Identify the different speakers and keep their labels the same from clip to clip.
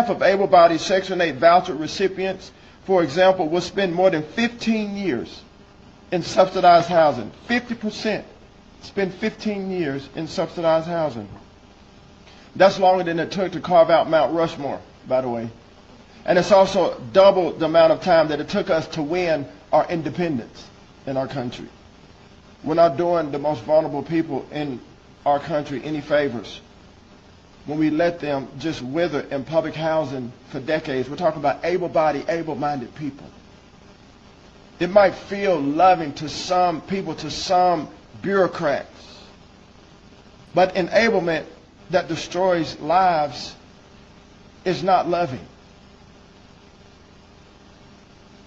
Speaker 1: half of able-bodied Section 8 voucher recipients, for example, will spend more than 15 years in subsidized housing. 50% spend 15 years in subsidized housing. That's longer than it took to carve out Mount Rushmore, by the way. And it's also double the amount of time that it took us to win our independence in our country. We're not doing the most vulnerable people in our country any favors when we let them just wither in public housing for decades. We're talking about able-bodied, able-minded people. It might feel loving to some people, to some bureaucrats, but enablement that destroys lives is not loving.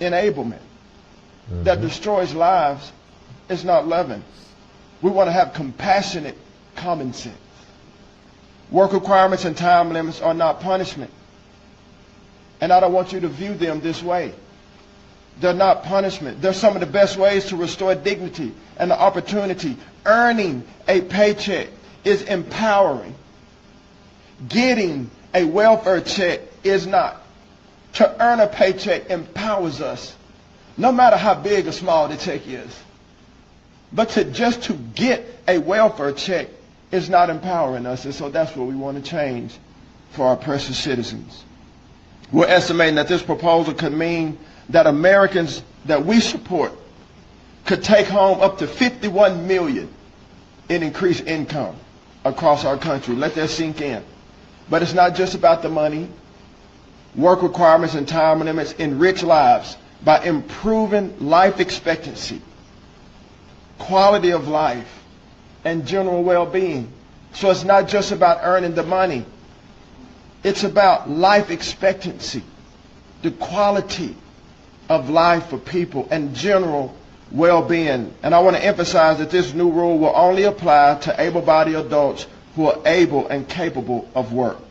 Speaker 1: Enablement that destroys lives is not loving. We want to have compassionate common sense. Work requirements and time limits are not punishment. And I don't want you to view them this way. They're not punishment. They're some of the best ways to restore dignity and the opportunity. Earning a paycheck is empowering. Getting a welfare check is not. To earn a paycheck empowers us, no matter how big or small the check is. But just to get a welfare check is not empowering us, and so that's what we want to change for our precious citizens. We're estimating that this proposal could mean that Americans that we support could take home up to $51 million in increased income across our country. Let that sink in. But it's not just about the money. Work requirements and time limits enrich lives by improving life expectancy, quality of life, and general well-being. So it's not just about earning the money. It's about life expectancy, the quality of life for people, and general well-being. And I want to emphasize that this new rule will only apply to able-bodied adults who are able and capable of work.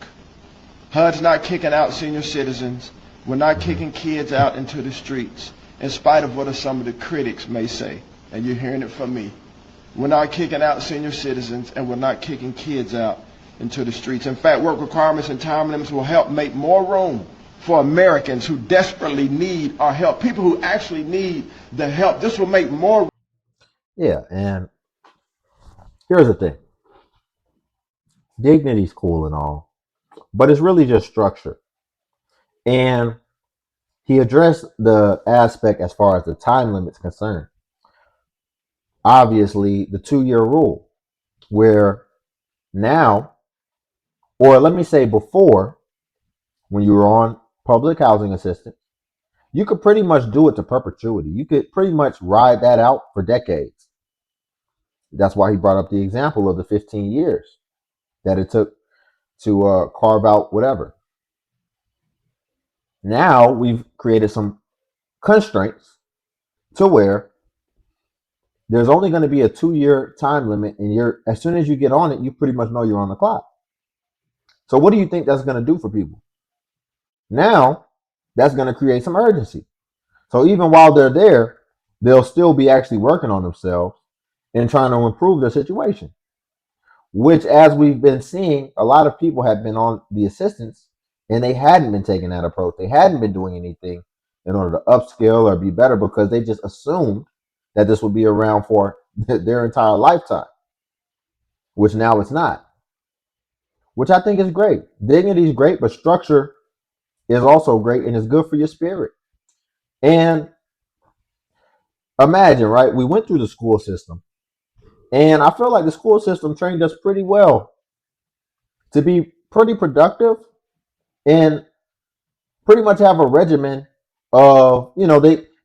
Speaker 1: HUD's not kicking out senior citizens. We're not kicking kids out into the streets, in spite of what some of the critics may say. And you're hearing it from me. We're not kicking out senior citizens, and we're not kicking kids out into the streets. In fact, work requirements and time limits will help make more room for Americans who desperately need our help, people who actually need the help. This will make more.
Speaker 2: Yeah, and here's the thing. Dignity's cool and all, but it's really just structure. And he addressed the aspect as far as the time limit's concerned. Obviously, the 2-year rule, where now, or let me say before, when you were on public housing assistance, you could pretty much do it to perpetuity. You could pretty much ride that out for decades. That's why he brought up the example of the 15 years that it took to carve out whatever. Now we've created some constraints to where there's only going to be a 2-year time limit, and as soon as you get on it, you pretty much know you're on the clock. So what do you think that's going to do for people? Now, that's going to create some urgency. So even while they're there, they'll still be actually working on themselves and trying to improve their situation, which, as we've been seeing, a lot of people have been on the assistance and they hadn't been taking that approach. They hadn't been doing anything in order to upskill or be better because they just assumed that this would be around for their entire lifetime, which now it's not, which I think is great. Dignity is great, but structure is also great and is good for your spirit. And imagine, right? We went through the school system, and I feel like the school system trained us pretty well to be pretty productive and pretty much have a regimen of,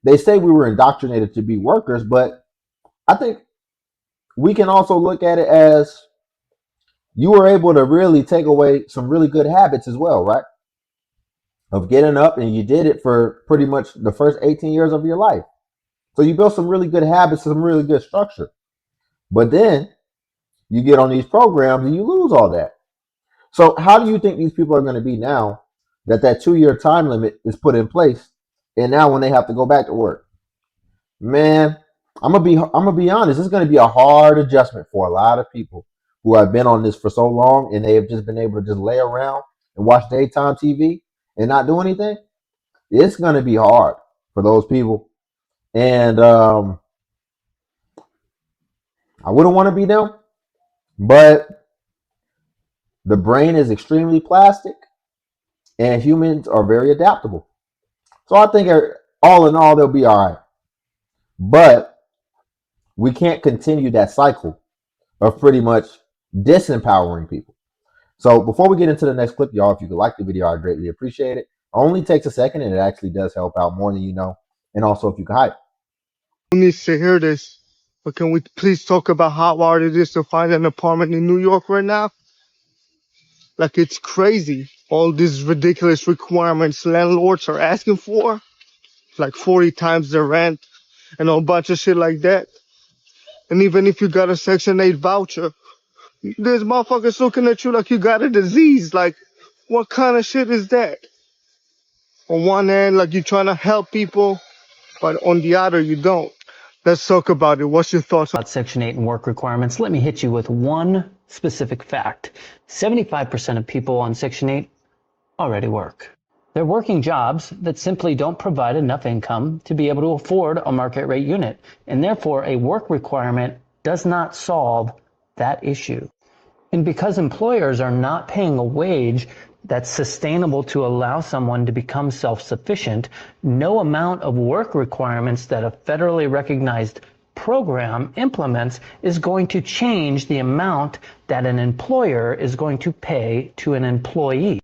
Speaker 2: they say we were indoctrinated to be workers, but I think we can also look at it as you were able to really take away some really good habits as well, right? Of getting up, and you did it for pretty much the first 18 years of your life. So you built some really good habits, some really good structure. But then you get on these programs and you lose all that. So how do you think these people are going to be now that 2-year time limit is put in place? And now when they have to go back to work, man, I'm gonna be honest, it's gonna be a hard adjustment for a lot of people who have been on this for so long and they have just been able to just lay around and watch daytime TV. and not do anything, it's going to be hard for those people. And I wouldn't want to be them, but the brain is extremely plastic and humans are very adaptable. So I think all in all, they'll be all right. But we can't continue that cycle of pretty much disempowering people. So before we get into the next clip, y'all, if you could like the video, I'd greatly appreciate it. It only takes a second and it actually does help out more than you know. And also if you could hype.
Speaker 3: Who needs to hear this? But can we please talk about how hard it is to find an apartment in New York right now? Like, it's crazy. All these ridiculous requirements landlords are asking for, like 40 times the rent and a whole bunch of shit like that. And even if you got a Section 8 voucher, there's motherfuckers looking at you like you got a disease. Like, what kind of shit is that? On one hand, like, you're trying to help people, but on the other, you don't. Let's talk about it. What's your thoughts
Speaker 4: About Section 8 and work requirements, let me hit you with one specific fact. 75% of people on Section 8 already work. They're working jobs that simply don't provide enough income to be able to afford a market rate unit, and therefore a work requirement does not solve that issue. And because employers are not paying a wage that's sustainable to allow someone to become self-sufficient, no amount of work requirements that a federally recognized program implements is going to change the amount that an employer is going to pay to an employee.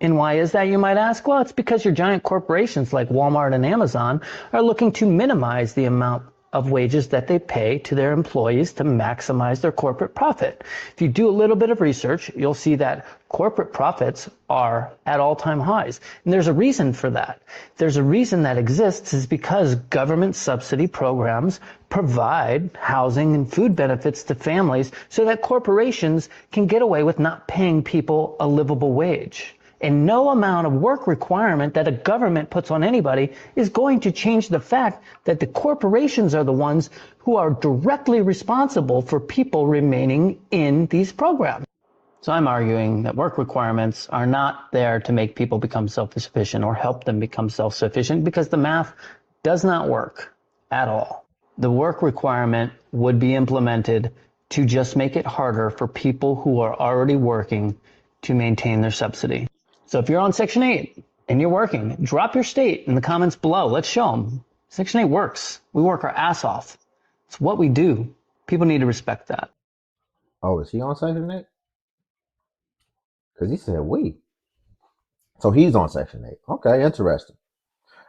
Speaker 4: And why is that, you might ask? Well, it's because your giant corporations like Walmart and Amazon are looking to minimize the amount of wages that they pay to their employees to maximize their corporate profit. If you do a little bit of research, you'll see that corporate profits are at all-time highs. And there's a reason for that. There's a reason that exists is because government subsidy programs provide housing and food benefits to families so that corporations can get away with not paying people a livable wage. And no amount of work requirement that a government puts on anybody is going to change the fact that the corporations are the ones who are directly responsible for people remaining in these programs. So I'm arguing that work requirements are not there to make people become self-sufficient or help them become self-sufficient because the math does not work at all. The work requirement would be implemented to just make it harder for people who are already working to maintain their subsidy. So if you're on Section 8 and you're working, drop your state in the comments below. Let's show them. Section 8 works. We work our ass off. It's what we do. People need to respect that.
Speaker 2: Oh, is he on Section 8? Because he said we. So he's on Section 8. Okay, interesting.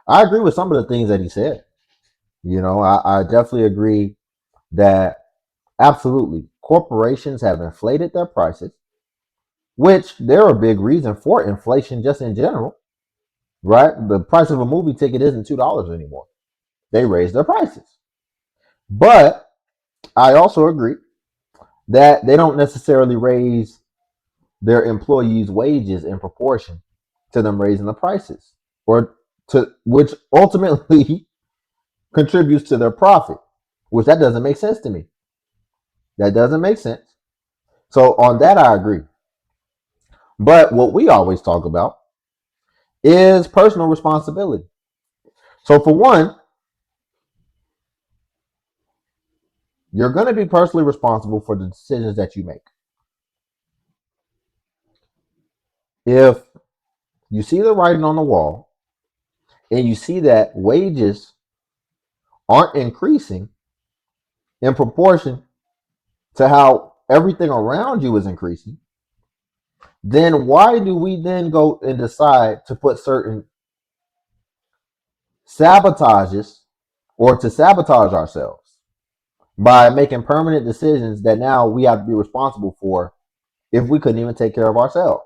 Speaker 2: I agree with some of the things that he said. You know, I definitely agree that absolutely corporations have inflated their prices, which they're a big reason for inflation just in general, right? The price of a movie ticket isn't $2 anymore. They raised their prices. But I also agree that they don't necessarily raise their employees' wages in proportion to them raising the prices, or to which ultimately contributes to their profit, which that doesn't make sense to me. That doesn't make sense. So on that, I agree. But what we always talk about is personal responsibility. So for one, you're going to be personally responsible for the decisions that you make. If you see the writing on the wall and you see that wages aren't increasing in proportion to how everything around you is increasing, then why do we then go and decide to put certain sabotages or to sabotage ourselves by making permanent decisions that now we have to be responsible for if we couldn't even take care of ourselves?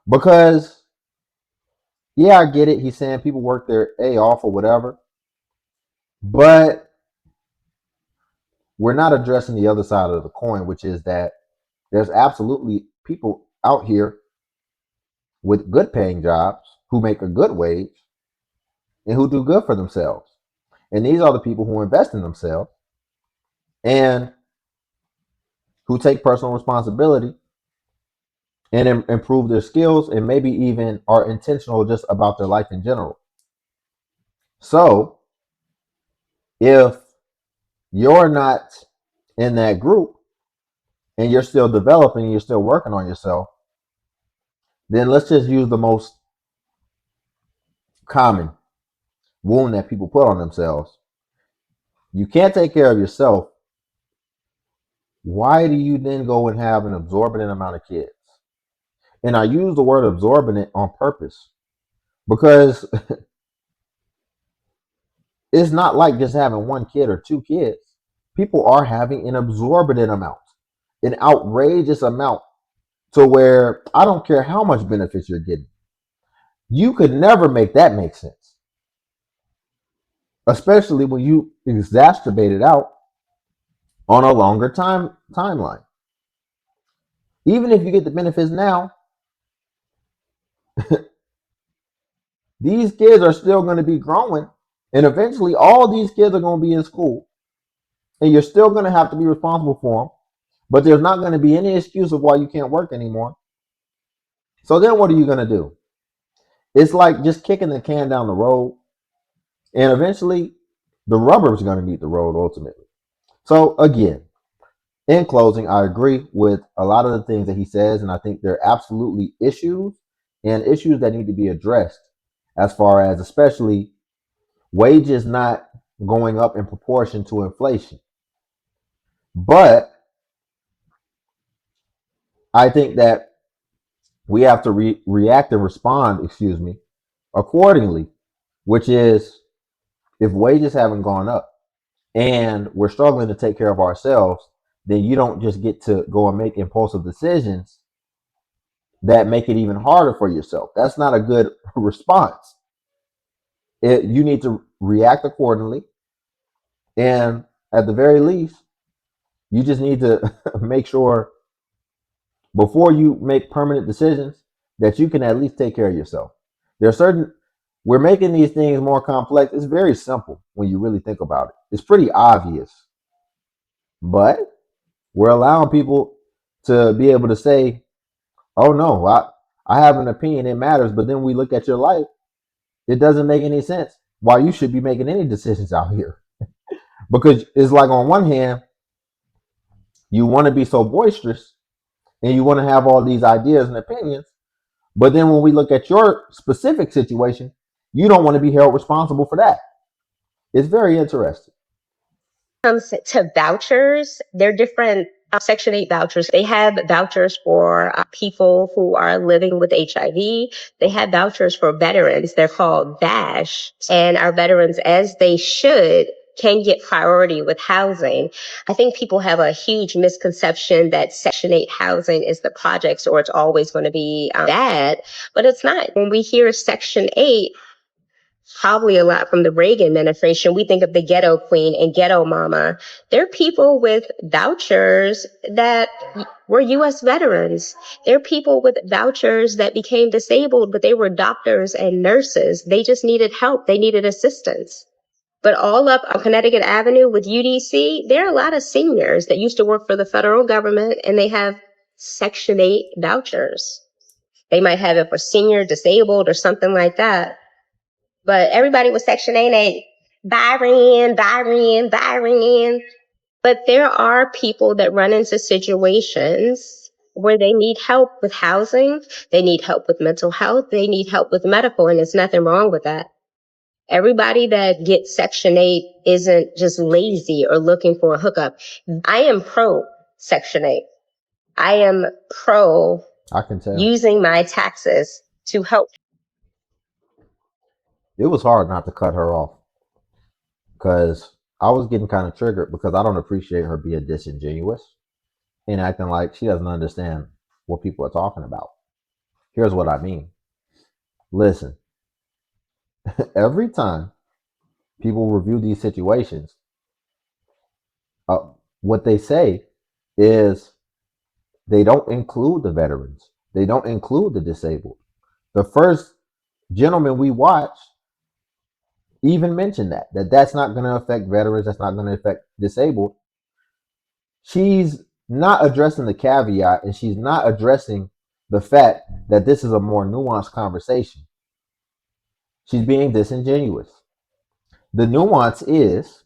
Speaker 2: Because, yeah, I get it. He's saying people work their A off or whatever, but we're not addressing the other side of the coin, which is that there's absolutely people out here with good paying jobs who make a good wage and who do good for themselves. And these are the people who invest in themselves and who take personal responsibility and improve their skills, and maybe even are intentional just about their life in general. So if you're not in that group and you're still developing, you're still working on yourself, then let's just use the most common wound that people put on themselves. You can't take care of yourself. Why do you then go and have an absorbent amount of kids? And I use the word absorbent on purpose because it's not like just having one kid or two kids. People are having an absorbent amount, an outrageous amount, to where I don't care how much benefits you're getting. You could never make that make sense, especially when you exacerbate it out on a longer timeline. Even if you get the benefits now, these kids are still going to be growing, and eventually all these kids are going to be in school, and you're still going to have to be responsible for them, but there's not going to be any excuse of why you can't work anymore. So then what are you going to do? It's like just kicking the can down the road, and eventually the rubber is going to meet the road ultimately. So again, in closing, I agree with a lot of the things that he says, and I think they're absolutely issues and issues that need to be addressed, as far as especially wages not going up in proportion to inflation. But I think that we have to react and respond, accordingly, which is if wages haven't gone up and we're struggling to take care of ourselves, then you don't just get to go and make impulsive decisions that make it even harder for yourself. That's not a good response. You need to react accordingly. And at the very least, you just need to make sure before you make permanent decisions that you can at least take care of yourself. We're making these things more complex. It's very simple when you really think about it. It's pretty obvious. But we're allowing people to be able to say, oh no, I have an opinion, it matters. But then we look at your life, it doesn't make any sense why you should be making any decisions out here. Because it's like on one hand, you want to be so boisterous and you want to have all these ideas and opinions. But then when we look at your specific situation, you don't want to be held responsible for that. It's very interesting.
Speaker 5: Comes to vouchers, they're different. Section 8 vouchers. They have vouchers for people who are living with HIV. They have vouchers for veterans. They're called VASH. And our veterans, as they should, can get priority with housing. I think people have a huge misconception that Section 8 housing is the projects or it's always going to be bad, but it's not. When we hear Section 8, probably a lot from the Reagan administration, we think of the ghetto queen and ghetto mama. They're people with vouchers that were U.S. veterans. They're people with vouchers that became disabled, but they were doctors and nurses. They just needed help. They needed assistance. But all up on Connecticut Avenue with UDC, there are a lot of seniors that used to work for the federal government, and they have Section 8 vouchers. They might have it for senior, disabled, or something like that. But everybody was Section 8, Byron. But there are people that run into situations where they need help with housing, they need help with mental health, they need help with medical, and there's nothing wrong with that. Everybody that gets Section 8 isn't just lazy or looking for a hookup. I am pro Section 8. I am pro
Speaker 2: I can tell.
Speaker 5: using my taxes to help.
Speaker 2: It was hard not to cut her off because I was getting kind of triggered because I don't appreciate her being disingenuous and acting like she doesn't understand what people are talking about. Here's what I mean. Listen, every time people review these situations, what they say is they don't include the veterans. They don't include the disabled. The first gentleman we watched even mentioned that's not going to affect veterans. That's not going to affect disabled. She's not addressing the caveat, and she's not addressing the fact that this is a more nuanced conversation. She's being disingenuous. The nuance is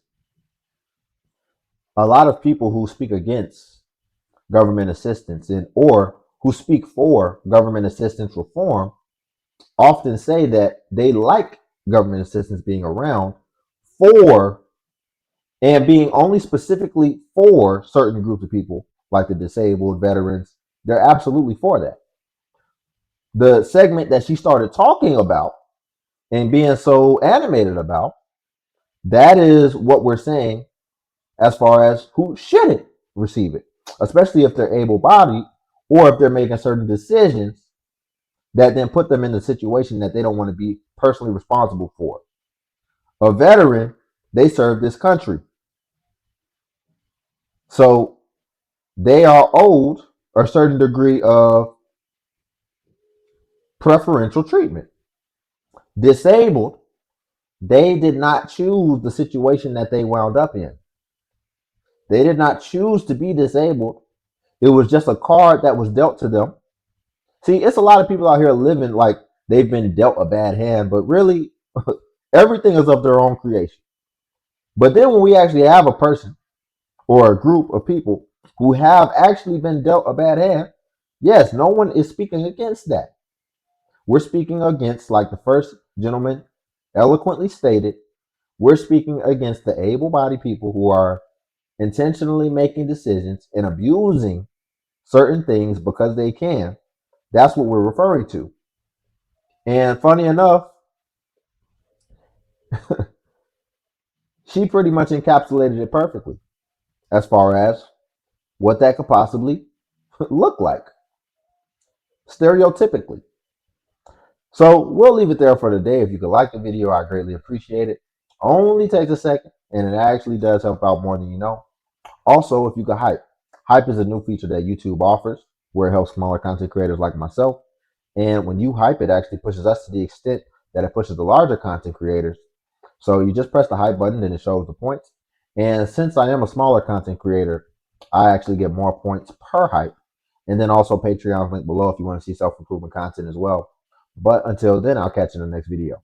Speaker 2: a lot of people who speak against government assistance or who speak for government assistance reform often say that they like government assistance being around for and being only specifically for certain groups of people like the disabled, veterans. They're absolutely for that. The segment that she started talking about and being so animated about, that is what we're saying as far as who shouldn't receive it, especially if they're able-bodied or if they're making certain decisions that then put them in a situation that they don't want to be personally responsible for. A veteran, they serve this country. So they are owed a certain degree of preferential treatment. Disabled, they did not choose the situation that they wound up in. They did not choose to be disabled. It was just a card that was dealt to them. See, it's a lot of people out here living like they've been dealt a bad hand, but really, everything is of their own creation. But then when we actually have a person or a group of people who have actually been dealt a bad hand, yes, no one is speaking against that. We're speaking against, like the first gentleman eloquently stated, we're speaking against the able-bodied people who are intentionally making decisions and abusing certain things because they can. That's what we're referring to. And funny enough, she pretty much encapsulated it perfectly as far as what that could possibly look like, stereotypically. So we'll leave it there for today. If you could like the video, I greatly appreciate it. Only takes a second, and it actually does help out more than you know. Also, if you could hype. Hype is a new feature that YouTube offers where it helps smaller content creators like myself. And when you hype, it actually pushes us to the extent that it pushes the larger content creators. So you just press the hype button and it shows the points. And since I am a smaller content creator, I actually get more points per hype. And then also Patreon's link below if you want to see self-improvement content as well. But until then, I'll catch you in the next video.